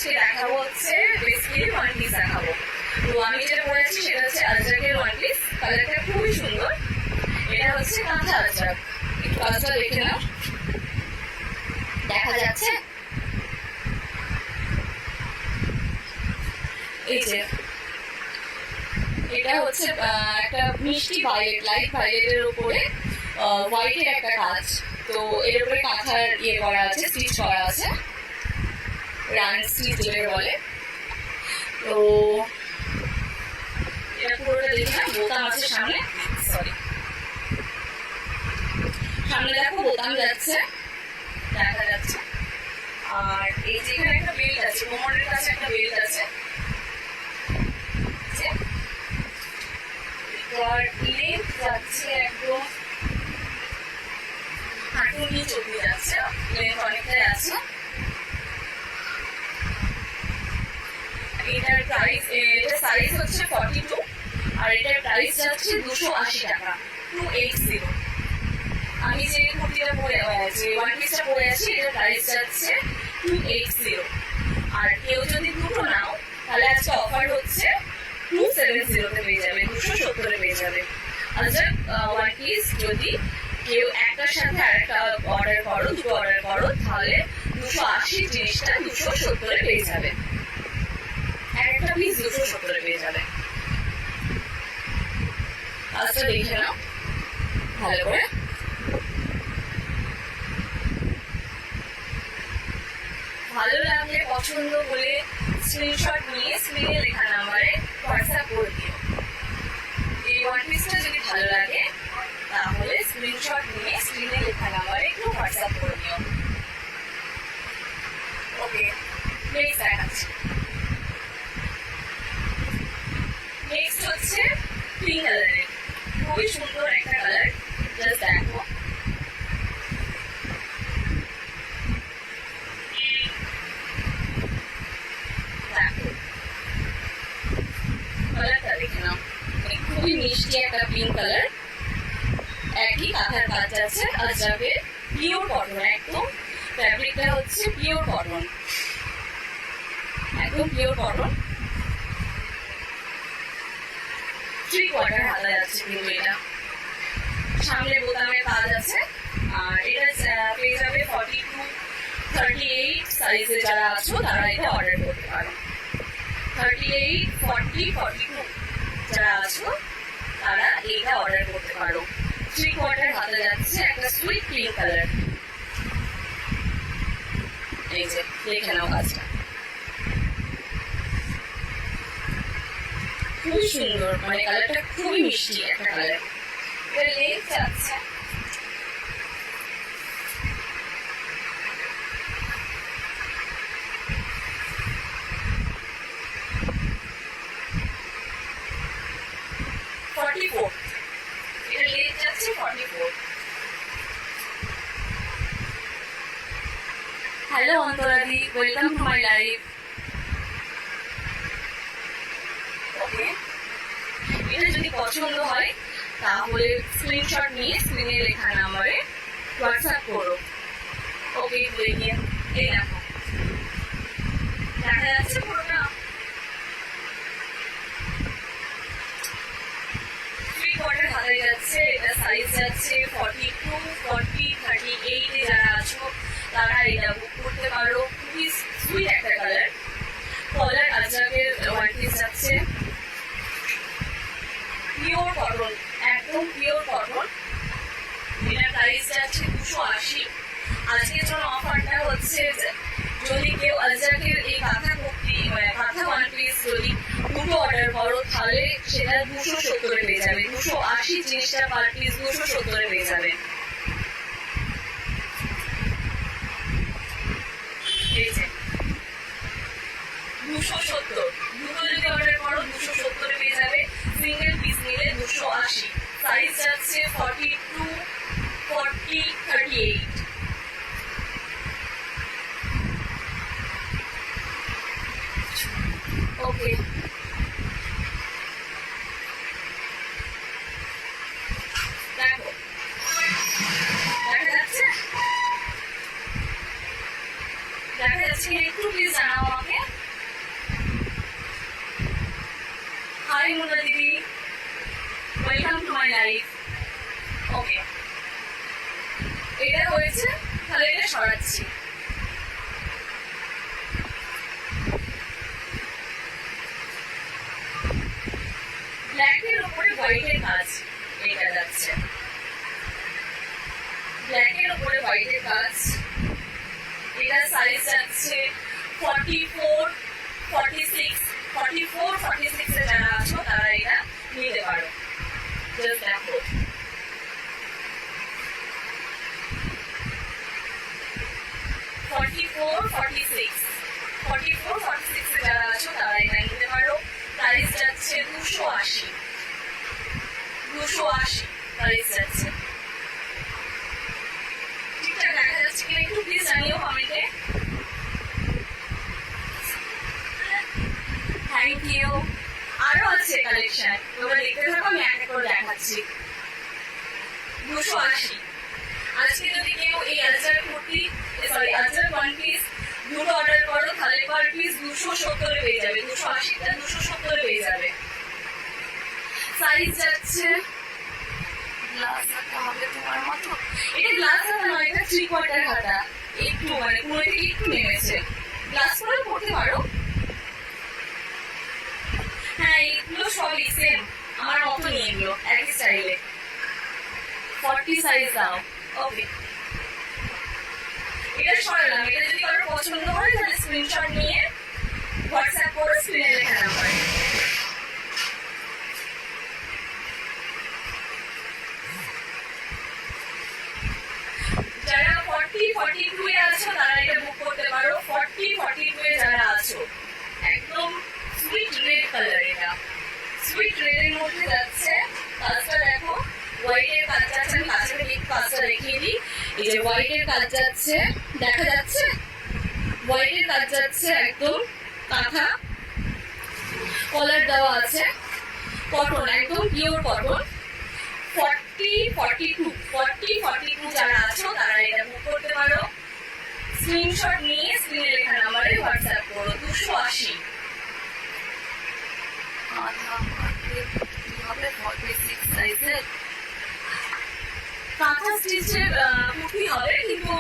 আজকে দেখাবো হচ্ছে বেসিক্যালি ওয়ান পিস দেখাবো। তো আমি যেটা পরেছি সেটা হচ্ছে আজরাকের ওয়ান পিস। কালারটা খুবই সুন্দর। এটা হচ্ছে কাঁথা আজরাক। একটু কাজটা দেখে নাও, দেখা যাচ্ছে? এই যে এটা হচ্ছে একটা মিষ্টি ভায়োলেট, লাইট ভায়োলেটের উপরে হোয়াইটের একটা কাজ। তো এর উপরে কাঁথার ইয়ে করা আছে, স্টিচ করা আছে, রান স্টিচ যেটা বলে। তো এটা পুরোটা দেখে না, বোতাম আছে সামনে, সরি সামনে দেখো বোতাম যাচ্ছে, দেখা যাচ্ছে। আর এই যে এখানে একটা বেল্ট আছে, কোমরের কাছে একটা বেল্ট আছে। আর লেন্থ যাচ্ছে একদম হাঁটুর নিচ অব্দি যাচ্ছে, লেন্থ অনেকটাই আছে। এটার প্রাইস, এটা সাইজ হচ্ছে 42 আর এটার প্রাইস যাচ্ছে 280 টাকা, 280। আমি যে কুর্তিটা পরে, যে ওয়ান পিসটা পরে আছি, এটার প্রাইস যাচ্ছে 280। আর কেউ যদি দুটো নাও তাহলে আজকে অফার হচ্ছে 270 তে পেয়ে যাবে, 270 পেয়ে যাবে। আচ্ছা, ওয়ান পিস যদি কেউ একটার সাথে আরেকটা অর্ডার করো, দুটো অর্ডার করো, তাহলে 280 জিনিসটা 270 পেয়ে যাবে। একটা পিস 270 পেয়ে যাবে। আচ্ছা দেখে নাও ভালো করে। ভালো লাগলে পছন্দ বলে স্ক্রিনশট নিয়ে স্ক্রিনে লেখা নাম্বারে হোয়াটসঅ্যাপ করে দিও। এই ওয়ান পিসটা যদি ভালো লাগে তাহলে স্ক্রিনশট নিয়ে স্ক্রিনে লেখা নাম্বারে একটু হোয়াটসঅ্যাপ করে দিও। ওকে, নেক্সট দেখাচ্ছি। নেক্সট হচ্ছে পিঙ্ক কালারের, খুবই সুন্দর একটা কালার, জাস্ট দেখো। কালারটা দেখে নাও, খুবই মিষ্টি একটা পিঙ্ক কালার। একই কাঁথার কাজ আছে, আজরাকের পিওর কটন, একদম ফ্যাব্রিকটা হচ্ছে পিওর কটন, একদম পিওর কটন। 3/4 হাতা যাচ্ছে কিন্তু এটা, সামনে বোতামের কাজ আছে। আর এটা পেয়ে যাবে 42, 38 সাইজে যারা আছো তারা এটা অর্ডার করতে পারো। 38, 40, 42 যারা আছো তারা এটা অর্ডার করতে পারো। 3/4 হাতে যাচ্ছে, একটা সুইট পিঙ্ক কালার। এই যে দেখে নাও কাজটা, খুবই সুন্দর, মানে কালারটা খুবই মিষ্টি একটা কালার। এটা লেন্থ যাচ্ছে 44, এটা লেন্থ যাচ্ছে 44। হ্যালো অন্তরাদি, welcome to my live. Okay, এটা যদি পছন্দ হয় তাহলে স্ক্রিনশট নিয়ে স্ক্রিনে লেখা নাম্বারে হোয়াটসঅ্যাপ করো। ওকে, দেখিয়ে এই দেখো, দেখা যাচ্ছে পুরোটা। 3/4 হাতে যাচ্ছে, এটা সাইজ যাচ্ছে 42, 40, 38 এ যারা আছো তারা এটা বুক করতে পারো। খুবই সুইট একটা কালার। কলার আজরাকের ওয়ান পিস যাচ্ছে, পিওর কটন, একদম পিওর কটন। এটার প্রাইস যাচ্ছে 280। আজকের জন্য অফারটা হচ্ছে যদি কেউ আজরাকের এই কাঁথা কুর্তি, কাঁথা ওয়ান পিস যদি দুটো অর্ডার করো তাহলে সেটা 270 পেয়ে যাবে। 280 জিনিসটা পার পিস 270 পেয়ে যাবে। এই যে 270, দুটো যদি অর্ডার করো 270 পেয়ে যাবে। সিঙ্গেল পিস নিলে 280। সাইজ যাচ্ছে 42, 40, 38। ওকে, দেখো দেখা যাচ্ছে, দেখা যাচ্ছে একটু প্লিজ জানাও আমাকে। সরাচ্ছি। ব্ল্যাকের উপরে হোয়াইটের কাজ, এটা যাচ্ছে ব্ল্যাকের উপরে হোয়াইটের কাজ। এটা সাইজ যাচ্ছে 44, 46, 44, 46 এ যারা আছো তারা এটা নিতে পারো। জাস্ট দেখো, 44, 46, 44, 46 এ যারা আছো তারা এটা নিতে পারো। প্রাইস যাচ্ছে 280, 280 প্রাইস যাচ্ছে। ঠিকঠাক দেখা যাচ্ছে কিনা একটু প্লিজ জানিও কমেন্টে। Thank you. আরো আছে কালেকশন, তোমরা দেখতে থাকো, আমি এক এক করে দেখাচ্ছি। 280। আজকে যদি কেউ এই আজরার কুর্তি, সরি আজরার ওয়ান পিস দুটো অর্ডার করো তাহলে পার পিস 270 এ পেয়ে যাবে। 280টা 270 এ পেয়ে যাবে। সাইজ যাচ্ছে, গ্লাস হাতা হবে তোমার মতো। এটা গ্লাস হাতা নয়, এটা 3/4 হাতা, একটু মানে পুরো থেকে একটু নেমেছে। গ্লাস করে পড়তে পারো। হ্যাঁ, এগুলো সবই সেম আমার মতো নিয়ে এগুলো একই স্টাইলে। 40 সাইজ দাও। ওকে, এটা সরালাম। এটা যদি কারোর পছন্দ হয় তাহলে স্ক্রিনশট নিয়ে হোয়াটসঅ্যাপ করে স্ক্রিনে লেখা নাম্বার। যারা 40, 42 এ আছো তারা এটা বুক করতে পারো। 40, 42 এ যারা আছো, একদম সুইট রেড কালার। এটা সুইট রেড এর মধ্যে যাচ্ছে। কাজটা দেখো, হোয়াইটের কাজ যাচ্ছে। আমি কাছে থেকে কাজটা দেখিয়ে দিই। এই যে হোয়াইটের কাজ যাচ্ছে, দেখা যাচ্ছে হোয়াইটের কাজ যাচ্ছে, একদম কাঁথা কলার দেওয়া আছে। কটন, একদম পিওর কটন। 40, 42, 40, 42 যারা আছো তারা এটা বুক করতে পারো। স্ক্রিনশট নিয়ে স্ক্রিনে লেখা নাম্বারে হোয়াটসঅ্যাপ করো। 280। কাঁথা স্টিচের কুর্তি হবে, কিন্তু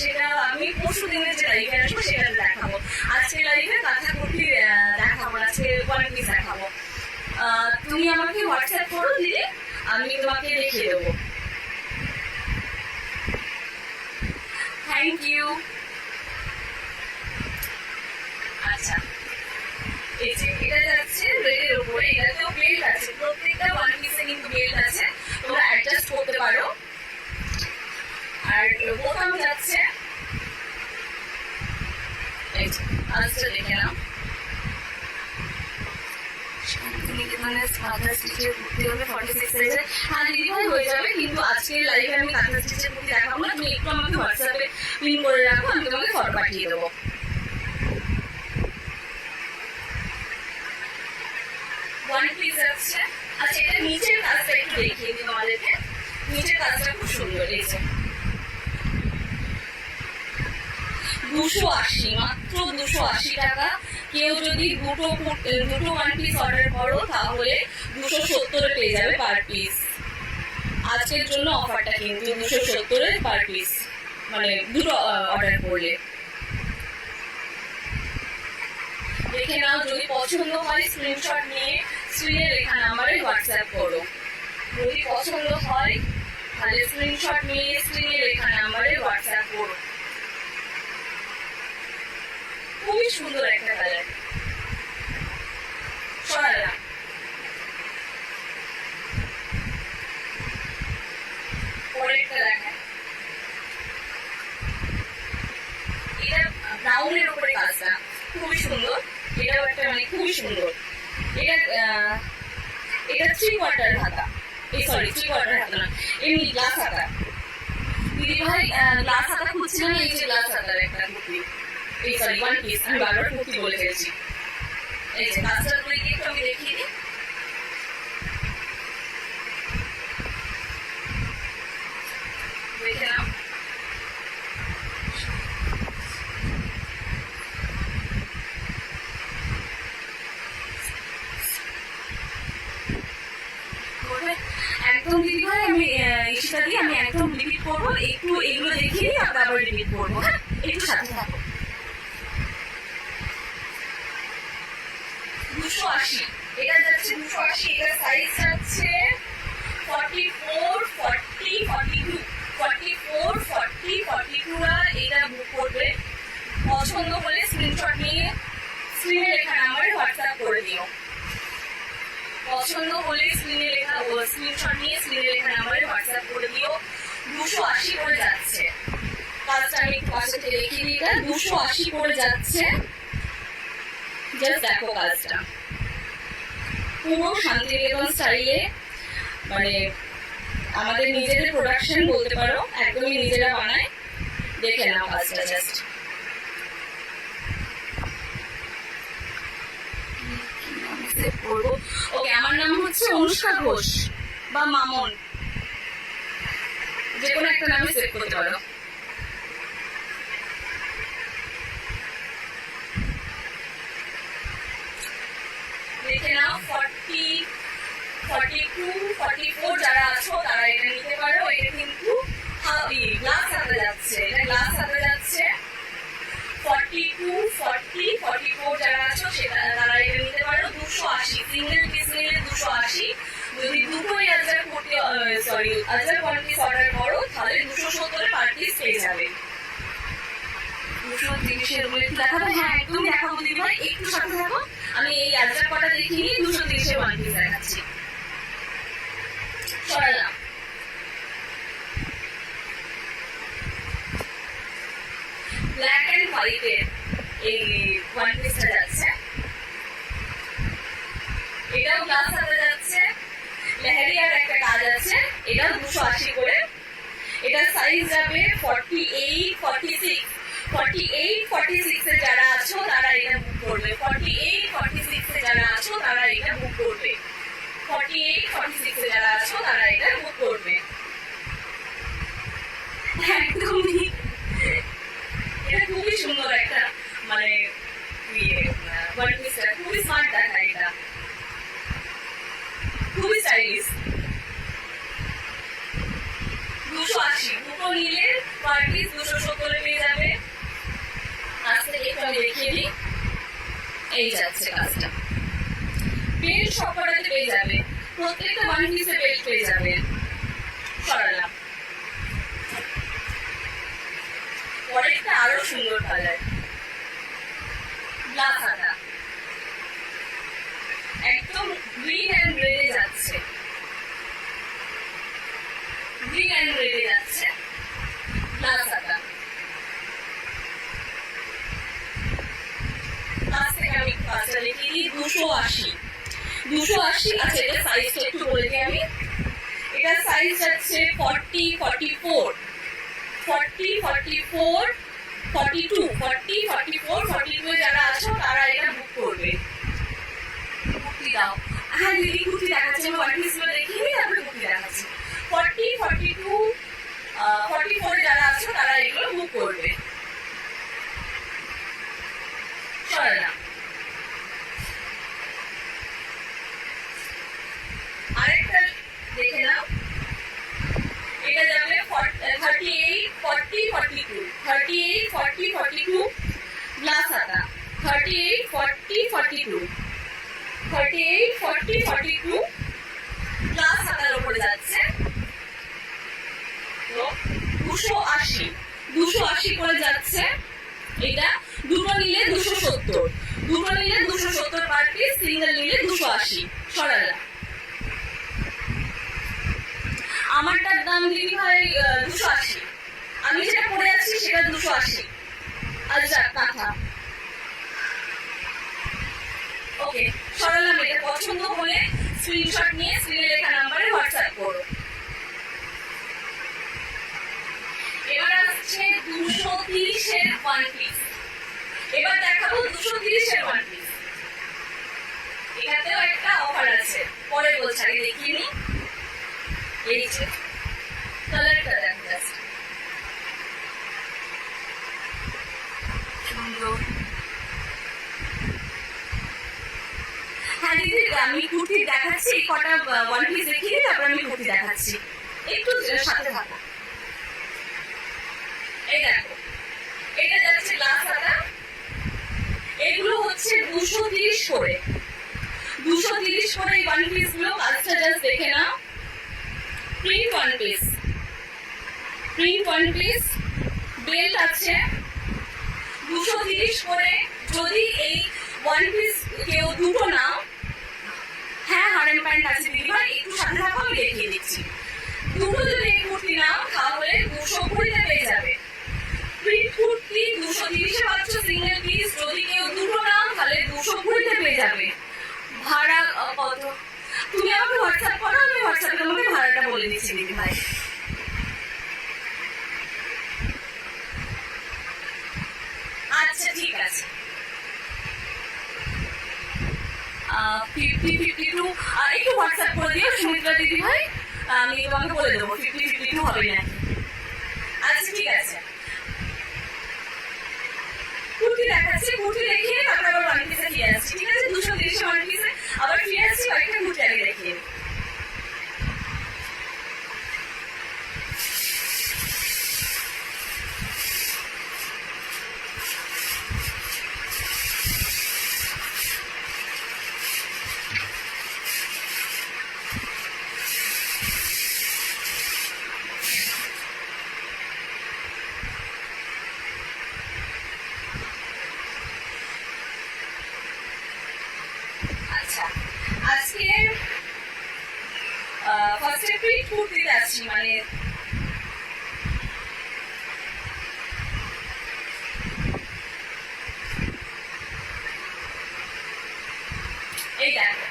সেটা আমি পরশু দিনের যে লাইভে আসবো সেটা দেখাবো। আজকে লাইভে কাঁথা কুর্তি দেখাবো, আজকে ওয়ান পিস দেখাবো। তুমি আমাকে হোয়াটসঅ্যাপ করো দিদি, আমি তোমাকে দেখিয়ে দেবো। Thank you. আচ্ছা, এই যে এটা যাচ্ছে রেডের উপরে। এটাতেও বেল্ট আছে, প্রত্যেকটা ওয়ান পিসে কিন্তু বেল্ট আছে, তোমরা অ্যাডজাস্ট করতে পারো। আর বোতাম যাচ্ছে, এই যে আজটা দেখে নাও। কাঁথা স্টিচের কুর্তি হবে 46 সাইজের। হ্যাঁ দিদি ভাই হয়ে যাবে, কিন্তু আজকে লাইভে আমি কাঁথা স্টিচের কুর্তি দেখাবো না। তুমি একটু আমাকে হোয়াটসঅ্যাপে পিন করে রাখো, আমি তোমাকে ফটো পাঠিয়ে দেবো। ওয়ান পিস যাচ্ছে। আচ্ছা, এটা নিচের কাজটা একটু দেখিয়ে দিই তোমাদেরকে। নিচের কাজটা খুব সুন্দর। এই যে 280, মাত্র 280 টাকা। কেউ যদি দুটো ওয়ান পিস অর্ডার করো তাহলে 270 এ পেয়ে যাবে পার পিস। আজকের জন্য অফারটা কিন্তু 270 এ পার পিস, মানে দুটো অর্ডার করলে। দেখে নাও, যদি পছন্দ হয় স্ক্রিনশট নিয়ে স্ক্রিনে লেখা নাম্বারে হোয়াটসঅ্যাপ করো। যদি পছন্দ হয় তাহলে স্ক্রিনশট নিয়ে স্ক্রিনে লেখা নাম্বারে হোয়াটসঅ্যাপ করো। খুবই সুন্দর একটা কালার। সরালাম। পরেরটা দেখায়। এটা ব্রাউনের উপরে কাজটা খুবই সুন্দর। এটাও একটা মানে খুবই সুন্দর। এটা 3/4 হাতা, সরি 3/4 হাতা না, এমনি গ্লাস হাতা। দিদি ভাই গ্লাস হাতা খুঁজছিলাম, এই যে গ্লাস হাতার একটা কুর্তি, এই সরি ওয়ান পিস, আমি বারবার কুর্তি বলে ফেলছি। এই যে কাজটা করে একটু আমি দেখিয়ে দিই। দেখে নাও। একদম দিদি ভাই আমি ইংলিশটা দিয়ে আমি একদম রিপিট করবো, একটু এগুলো দেখিয়ে আমরা আবার রিপিট করবো। হ্যাঁ, একটু সাথে থাকো। 280 এটা যাচ্ছে 280, এটা সাইজ যাচ্ছে 44 40 42 44 40 42 এটা বুক করবে। পছন্দ হলে স্ক্রিনশট নিয়ে স্ক্রিনে লেখা নাম্বারে হোয়াটসঅ্যাপ করে দিও। পছন্দ হলে স্ক্রিনে লেখা স্ক্রিনশট নিয়ে স্ক্রিনে লেখা নাম্বারে হোয়াটসঅ্যাপ করে দিও। 280 করে যাচ্ছে, কাজটা আমি একটু পাশে থেকে দেখিয়ে দিই। 280 করে যাচ্ছে, জাস্ট দেখো কাজটা পুরো শান্তিনিকেতন স্টাইলে, মানে আমাদের নিজেদের প্রোডাকশন বলতে পারো, একদমই নিজেরা বানায়। দেখে নাও কাজটা জাস্ট। ওকে, আমার নাম হচ্ছে অনুষ্কা ঘোষ বা মামন, যে কোনো একটা নামে সেভ করতে পারো। দেখে নাও 40 42 44 যারা আছো তারা এটা নিতে পারো। এটা কিন্তু গ্লাস হাতে যাচ্ছে, এটা গ্লাস হাতে যাচ্ছে। 42 40 44 যারা আছো সেটা তারা এটা নিতে পারো। 280 সিঙ্গেল পিস নিলে 280, যদি দুটোই আজার কোয়ান্টিটি অর্ডার করো তাহলে 270 পার পিস পেয়ে যাবে। 230 এর উপরে দেখাবো? হ্যাঁ, একদম দেখাবো দিদিভাই, একটু সাথে থাকো। আমি এই আজার কটা দেখিয়ে 230 এর ওয়ান পিস দেখাচ্ছি। সরালাম। ব্ল্যাক এন্ড হোয়াইটের এই ওয়ান পিসটা যাচ্ছে, এটাও গ্লাস হাতে যাচ্ছে। লেহেরিয়ার একটা কাজ আছে, এটাও 280 করে। এটা সাইজ যাবে 48 46 48 46 এ যারা আছো তারা এটা বুক করবে। 48 46 এ যারা আছো তারা এটা বুক করবে। 48 46 এ যারা আছো তারা এটা বুক করবে। একদমই এটা খুবই সুন্দর একটা, মানে ওয়ান পিসটা খুবই স্মার্ট দেখায়, এটা খুবই স্টাইলিশ। 280 দুটো নিলে পার পিস 270 পেয়ে যাবে। আজকে একটু আমি দেখিয়ে দিই। এই যাচ্ছে কাজটা, বেল্ট সবকটাতে পেয়ে যাবে, প্রত্যেকটা ওয়ান পিসে বেল্ট পেয়ে যাবে। সরালাম। পরেরটা আরো সুন্দর কালার, গ্লাস হাতা, একদম গ্রিন এন্ড রেডে যাচ্ছে, গ্রিন এন্ড রেডে যাচ্ছে গ্লাস হাতা। কাছ থেকে আমি কাজটা দেখিয়ে দিই। 280 আচ্ছা, এটা সাইজটা একটু বলে দিই আমি। এটা সাইজ যাচ্ছে 40 44 40 44 42 40 44 42 যারা আছো তারা এটা বুক করবে। কুর্তি দাও। হ্যাঁ দিদি, কুর্তি দেখাচ্ছি, আমি ওয়ান পিসগুলো দেখিয়ে নিই, তারপরে কুর্তি দেখাচ্ছি। 40 42 44 যারা আছো তারা এগুলো বুক করবে। সরালাম। আরেকটা দেখে নাও, এটা যাবে 38 40 42 38 40 42 গ্লাস হাতা। 38 40 42 38 40 42 গ্লাস হাতার উপরে যাচ্ছে। 280 করে যাচ্ছে। এটা দুটো নিলে 270, দুটো নিলে 270 পার পিস, সিঙ্গেল নিলে 280। সরালা। আমারটার দাম দিদি ভাই 280, আমি যেটা পরে আছি সেটা 280। আচ্ছা কাঁথা। ওকে, সরালাম। এটা পছন্দ হলে স্ক্রিনশট নিয়ে স্ক্রিনে লেখা নাম্বারে হোয়াটসঅ্যাপ করো। এবার আসছে 230 এর ওয়ান পিস। এবার দেখাবো 230 এর ওয়ান পিস। এটাতেও একটা অফার আছে, পরে বলছি, আগে দেখিয়ে নি। এই যে কালারটা দেখ, জাস্ট সুন্দর। হ্যাঁ দিদি, আমি কুর্তি দেখাচ্ছি, কটা ওয়ান পিস দেখিয়ে তারপর আমি কুর্তি দেখাচ্ছি। একটু সাথে থাকো। এই দেখো, এটা যাচ্ছে গ্লাস হাতা, এগুলো হচ্ছে 230 করে। 230 করে এই ওয়ান পিস গুলো। কাজটা জাস্ট দেখে নাও। Print one piece, print one piece, belt আছে 230 করে। যদি এই ওয়ান পিস কেউ দুটো নাও, হ্যাঁ হারেন প্যান্ট আছে দিদিভাই, একটু সাথে থাকো আমি দেখিয়ে দিচ্ছি। দুটো যদি এই কুর্তি নাও তাহলে 220 পেয়ে যাবে। প্রিন্ট কুর্তি 230 পাচ্ছ সিঙ্গেল পিস। যদি কেউ দুটো নাও তাহলে 220 পেয়ে যাবে। ভাড়া কত তুমি আমাকে হোয়াটসঅ্যাপ করো, আমি হোয়াটসঅ্যাপে তোমাকে ভাড়াটা বলে দিচ্ছি দিদিভাই। আচ্ছা ঠিক আছে। 50-52 একটু হোয়াটসঅ্যাপ করে দিও সুমিত্রা দিদিভাই, আমি তোমাকে বলে দেবো 50-52 হবে না। আচ্ছা ঠিক আছে। কুর্তি দেখাচ্ছি, কুর্তি দেখিয়ে তারপর আবার ওয়ান পিসে ফিরে আসছি, ঠিক আছে? 230 ওয়ান পিসে আবার ফিরে আসছি, কয়েকটা কুর্তি আগে দেখিয়ে। আচ্ছা, আজকে ফার্স্টে প্রিন্ট কুর্তিতে আসছি, মানে এই দেখো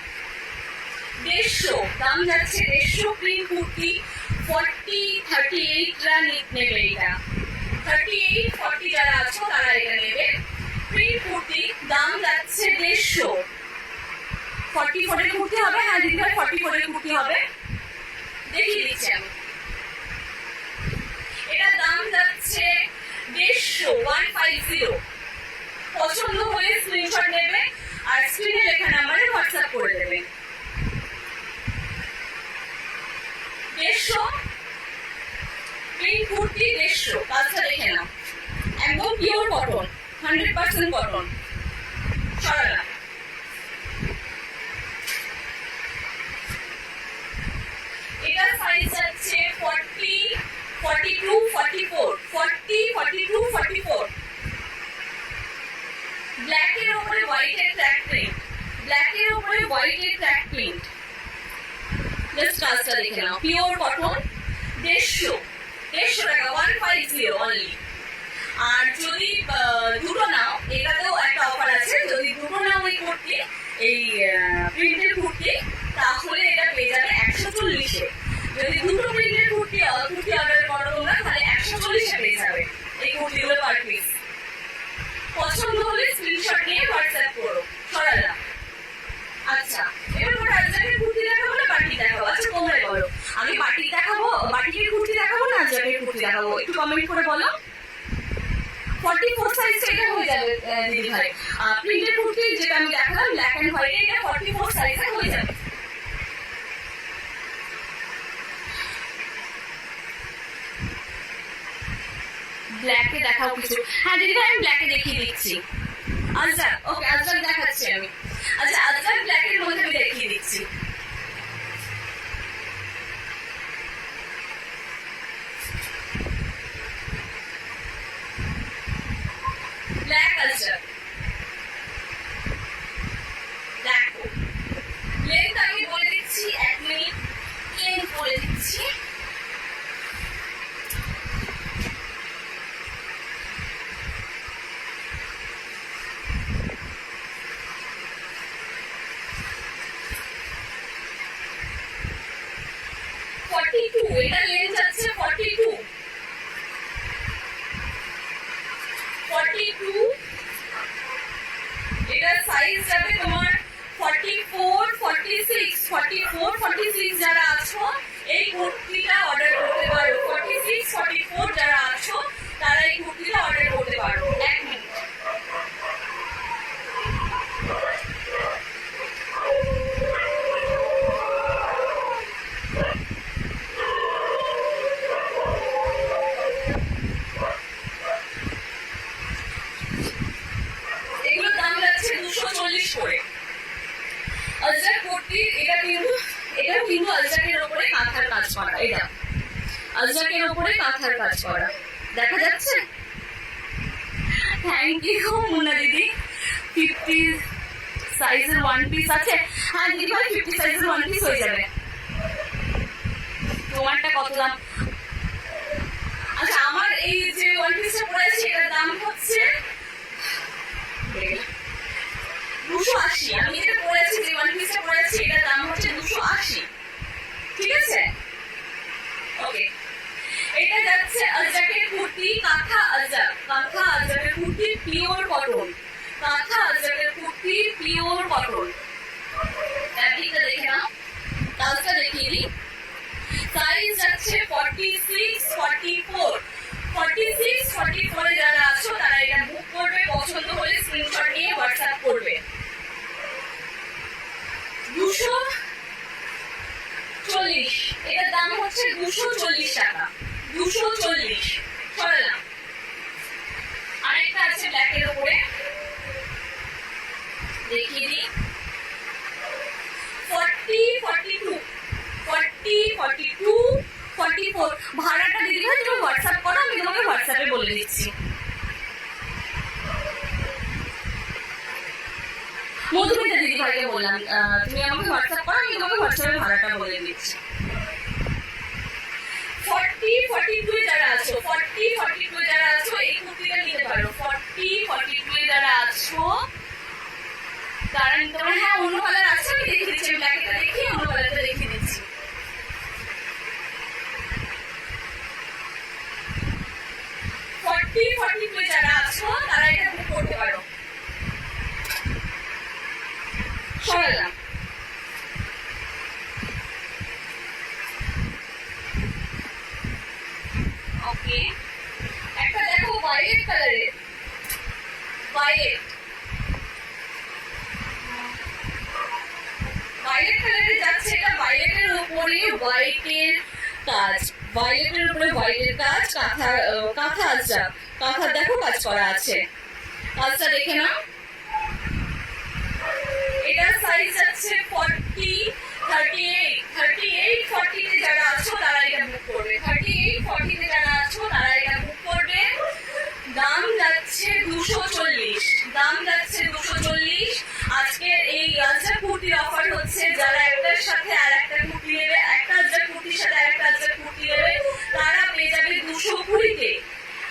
150, দাম যাচ্ছে 150। প্রিন্ট কুর্তি 40-38 রা নেবে, এটা 38-40 যারা আছো তারা এটা নেবে। প্রিন্ট কুর্তি দাম যাচ্ছে 150। 44 এর কুর্তি হবে, হ্যাঁ দিদিভাই 44 এর কুর্তি হবে, দেখিয়ে দিচ্ছি আমি। এটার দাম যাচ্ছে 150। পছন্দ হলে স্ক্রিনশট নেবে আর স্ক্রিনে লেখা নাম্বারে হোয়াটসঅ্যাপ করে দেবে। 150 প্রিন্ট কুর্তি 150। কাজটা দেখে নাও, একদম পিওর কটন, 100% কটন, সরালা। এটা সাইজ আছে 40, 42, 44, 40, 42, 44। ব্ল্যাক এর উপরে হোয়াইট এর ট্র্যাক প্রিন্ট, ব্ল্যাক এর উপরে হোয়াইট এর ট্র্যাক প্রিন্ট। জাস্ট কাজটা দেখে নাও, পিওর কটন, 150 টাকা, 150 অনলি। আর যদি দুটো নাও, এটাতেও একটা অফার আছে, যদি দুটো নাও এই কুর্তি, এই প্রিন্টের কুর্তি, তাহলে এটা পেয়ে যাবে 140-এ। যদি দুটো প্রিন্টের কুর্তি অর্ডার করো তোমরা তাহলে 140-এ পেয়ে যাবে এই কুর্তিগুলো পার পিস। পছন্দ হলে স্ক্রিনশট নিয়ে হোয়াটসঅ্যাপ করো, সরালা। আচ্ছা, এবার ওরা আজকের কুর্তি দেখাবো না বাটিক দেখাবো? আচ্ছা তোমরাই বলো, আমি বাটিক দেখাবো, বাটিকের কুর্তি দেখাবো না আজকের কুর্তি দেখাবো? একটু কমেন্ট করে বলো। 44 সাইজটা এটা হয়ে যাবে দিদিভাই। প্রিন্টের কুর্তি যেটা আমি দেখালাম ব্ল্যাক এন্ড হোয়াইট, এটা 44 সাইজে হয়ে যাবে। ব্ল্যাকে দেখাও কিছু? হ্যাঁ দিদিভাই আমি ব্ল্যাকে দেখিয়ে দিচ্ছি। আচ্ছা ওকে, আজরাক দেখাচ্ছি আমি। আচ্ছা আজরাক ব্ল্যাকের মধ্যে আমি দেখিয়ে দিচ্ছি। ব্ল্যাক আজরাক, দেখো লেন্থ আমি বলে দিচ্ছি, 1 মিনিট লেন্থ বলে দিচ্ছি। এটা লেন্থ আছে 42। এটা সাইজ যাবে তোমার 44, 46, 44, 46 যারা আছো এই কুর্তিটা অর্ডার করতে পারো। 46, 44 যারা আছো তারা এই কুর্তিটা অর্ডার করতে পারো। 1 মিনিট। কুর্তি, এটাও কিন্তু আজরাকের উপরে কাঁথার কাজ করা। এটা আজরাকের উপরে কাঁথার কাজ করা, দেখা যাচ্ছে? থ্যাংক ইউ মুন্না দিদি। 50 সাইজের ওয়ান পিস আছে? হ্যাঁ দিদি ভাই, 50 সাইজের ওয়ান পিস হয়ে যাবে। তোমারটা কত দাম? আচ্ছা, আমার এই যে ওয়ান পিসটা পরে আছে এটার দাম হচ্ছে 280। আমি যেটা পরে আছি, যে ওয়ান পিসটা পরে আছি এটার দাম হচ্ছে 280। ঠিক আছে, ওকে। এটা যাচ্ছে আজরাকের কুর্তি, কাঁথা আজরাকের কুর্তি, পিওর কটন, কাঁথা আজরাকের কুর্তি, পিওর কটন। ফ্যাব্রিকটা দেখে নাও, কাজটা দেখিয়ে দিই। সাইজ যাচ্ছে 46, 44। 46, 44 এ যারা আছো তারা এটা বুক করবে, পছন্দ হলে স্ক্রিনশট নিয়ে হোয়াটসঅ্যাপ করবে। 240, এটার দাম হচ্ছে 240 টাকা। 240 সরালাম। আরেকটা আছে ব্ল্যাকের উপরে, দেখিয়ে দিই। 40, 42, 40, 42, 44। ভাড়াটা দিদি ভাই তুমি হোয়াটসঅ্যাপ করো, আমি তোমাকে হোয়াটসঅ্যাপে বলে দিচ্ছি। মধুমিতা দিদি ভাইকে বললাম, তুমি আমাকে হোয়াটসঅ্যাপ করো, আমি তোমাকে হোয়াটসঅ্যাপে ভাড়াটা বলে দিচ্ছি। 40, 42 যারা আছো, 40, 42 যারা আছো এই কুর্তিটা নিতে পারো। 40, 42 যারা আছো তারা নিতে পারো। হ্যাঁ, অন্য কালার আছে, আমি দেখিয়ে দিচ্ছি। ব্ল্যাকটা দেখিয়ে অন্য কালারটা দেখিয়ে দিচ্ছি। 40, 42 যারা আছো তারা এটা বুক করতে পারো। সরালাম। ওকে, একটা দেখো ভায়োলেট কালারের, ভায়োলেট কালারে যাচ্ছে। এটা ভায়োলেটের উপরে হোয়াইটের কাজ, ভায়োলেটের উপরে হোয়াইটের কাজ, কাঁথা আজরাক, কাঁথা দেখো কাজ করা আছে। কাজটা দেখে নাও। এটার সাইজ যাচ্ছে 40, 38, 40 তে যারা আছো তারা এটা বুক করবে। 38, 40 তে যারা আছো তারা এটা বুক করবে। দাম যাচ্ছে 240, দাম যাচ্ছে 240। আজকের এই আজরাক কুর্তির অফার হচ্ছে, যারা একটার সাথে আর একটা কুর্তি নেবে, একটা আজরাক কুর্তির সাথে একটা আজরাক কুর্তি নেবে, তারা পেয়ে যাবে 220-তে।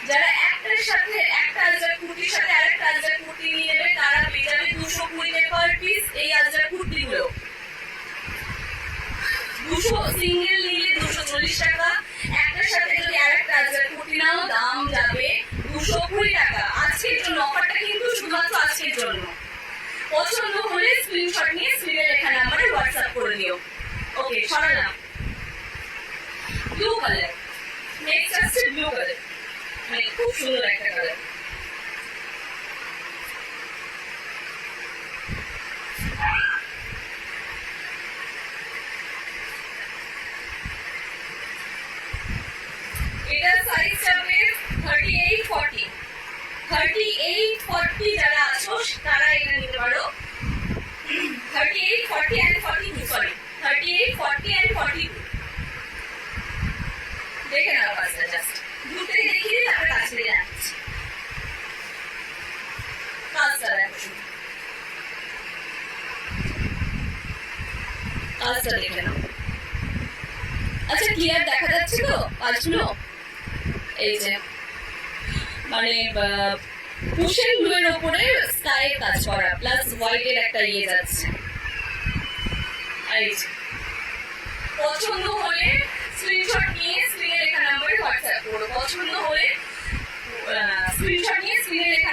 যারা একটার সাথে একটা আজরাক কুর্তির সাথে আর একটা আজরাক কুর্তি নিয়ে নেবে, তারা পেয়ে যাবে 220-তে পার পিস এই আজরাক কুর্তিগুলো। 200 সিঙ্গেল নিলে 240 টাকা, একটার সাথে যদি আর একটা আজরাক কুর্তি নাও দাম যাবে 220 টাকা। আজকের জন্য অফারটা কিন্তু শুধুমাত্র আজকের জন্য। পছন্দ হলে স্ক্রিনশট নিয়ে স্ক্রিনে লেখা নাম্বারে হোয়াটসঅ্যাপ করে দিও। ওকে, সরালাম। ব্লু কালার, নেক্সট আসছে ব্লু কালার, মানে খুব সুন্দর একটা কালার। এটা সাইজ যাবে 38, 40। 38, 40 যারা আছো তারা এটা নিতে পারো। 38, 40 and 42, সরি 38, 40 and 42। দেখে নাও কাজটা, জাস্ট দূর থেকে দেখিয়ে দিই, তারপরে কাছ থেকে যাচ্ছি। কাজটা দেখো, কাজটা দেখে নাও। আচ্ছা, ক্লিয়ার দেখা যাচ্ছে তো কাজগুলো? এই যে মানে পুশের ব্লুয়ের উপরে স্কাইয়ের কাজ করা, প্লাস হোয়াইটের একটা ইয়ে যাচ্ছে। পছন্দ হলে স্ক্রিনশট নিয়ে স্ক্রিনে লেখা নাম্বারে হোয়াটসঅ্যাপ করো। পছন্দ হলে স্ক্রিনশট নিয়ে স্ক্রিনে লেখা